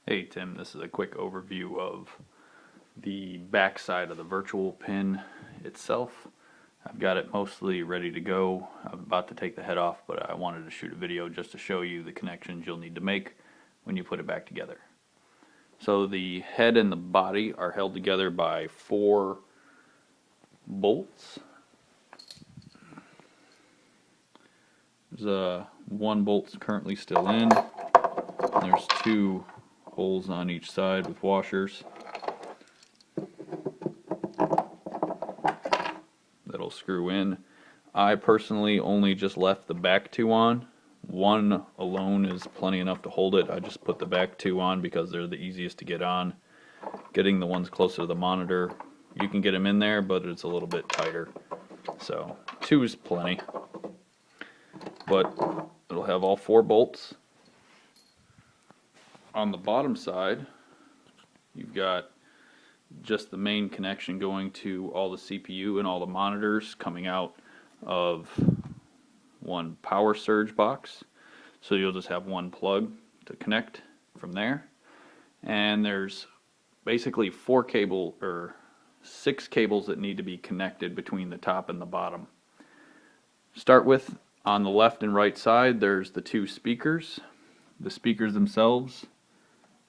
Hey Tim, this is a quick overview of the back side of the virtual pin itself. I've got it mostly ready to go. I'm about to take the head off, but I wanted to shoot a video just to show you the connections you'll need to make when you put it back together. So the head and the body are held together by 4 bolts. There's one bolt's currently still in. There's 2 holes on each side with washers that'll screw in. I personally only just left the back 2 on. One alone is plenty enough to hold it. I just put the back 2 on because they're the easiest to get on. Getting the ones closer to the monitor, you can get them in there, but it's a little bit tighter. So 2 is plenty. But it'll have all 4 bolts. On the bottom side, you've got just the main connection going to all the CPU and all the monitors coming out of one power surge box. So you'll just have one plug to connect from there. And there's basically 6 cables that need to be connected between the top and the bottom. Start with, on the left and right side, there's the 2 speakers. The speakers themselves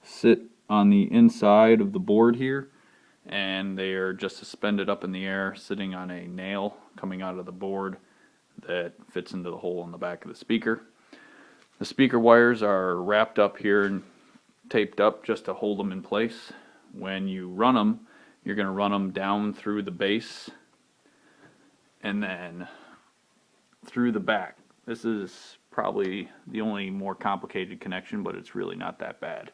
sit on the inside of the board here, and they are just suspended up in the air, sitting on a nail coming out of the board that fits into the hole in the back of the speaker. The speaker wires are wrapped up here and taped up just to hold them in place. When you run them, you're going to run them down through the base and then through the back. This is probably the only more complicated connection, but it's really not that bad.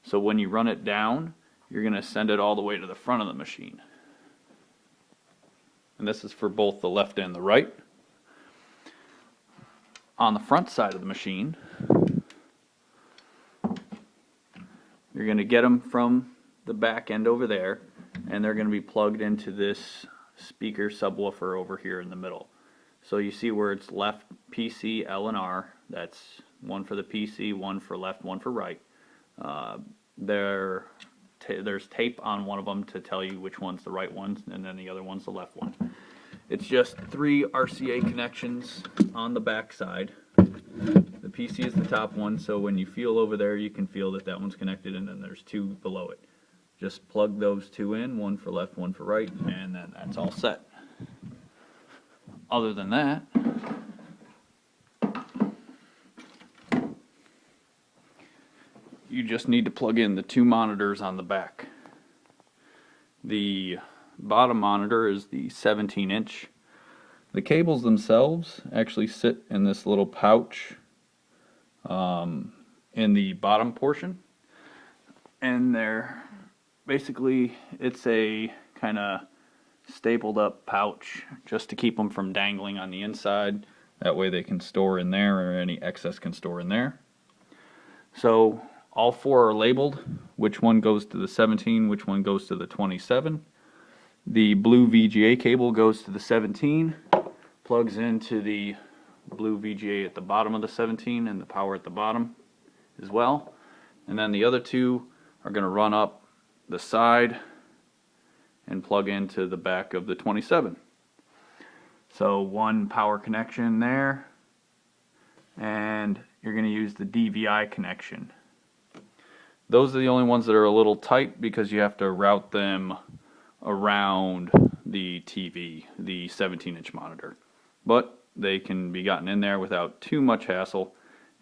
So when you run it down, you're going to send it all the way to the front of the machine. And this is for both the left and the right. On the front side of the machine, you're going to get them from the back end over there, and they're going to be plugged into this speaker subwoofer over here in the middle. So you see where it's left PC, L, and R. That's one for the PC, one for left, one for right. There's tape on one of them to tell you which one's the right one, and then the other one's the left one. It's just 3 RCA connections on the back side. The PC is the top one, so when you feel over there, you can feel that that one's connected, and then there's 2 below it. Just plug those 2 in, one for left, one for right, and then that's all set. Other than that, you just need to plug in the 2 monitors on the back. The bottom monitor is the 17-inch. The cables themselves actually sit in this little pouch in the bottom portion, and they're basically, it's a kind of stapled up pouch just to keep them from dangling on the inside. That way they can store in there, or any excess can store in there. So all 4 are labeled, which one goes to the 17, which one goes to the 27. The blue VGA cable goes to the 17, plugs into the blue VGA at the bottom of the 17 and the power at the bottom as well. And then the other 2 are going to run up the side and plug into the back of the 27. So one power connection there, and you're going to use the DVI connection. Those are the only ones that are a little tight because you have to route them around the TV, the 17-inch monitor. But they can be gotten in there without too much hassle,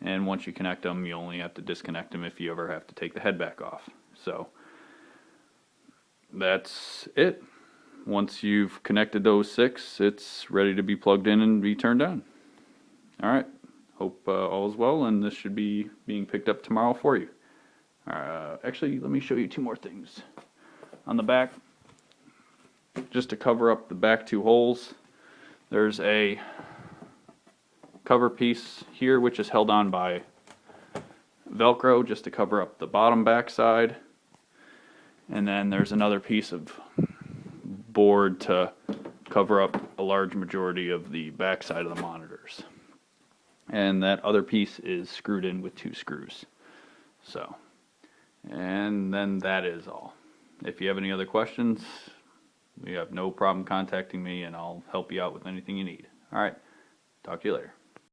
and once you connect them, you only have to disconnect them if you ever have to take the head back off. So that's it. Once you've connected those 6, it's ready to be plugged in and be turned on. Alright, hope all is well, and this should be being picked up tomorrow for you. Actually, let me show you 2 more things. On the back, just to cover up the back 2 holes, there's a cover piece here which is held on by Velcro just to cover up the bottom back side. And then there's another piece of board to cover up a large majority of the back side of the monitors. And that other piece is screwed in with 2 screws. So, And then that is all. If you have any other questions, you have no problem contacting me and I'll help you out with anything you need. All right. Talk to you later.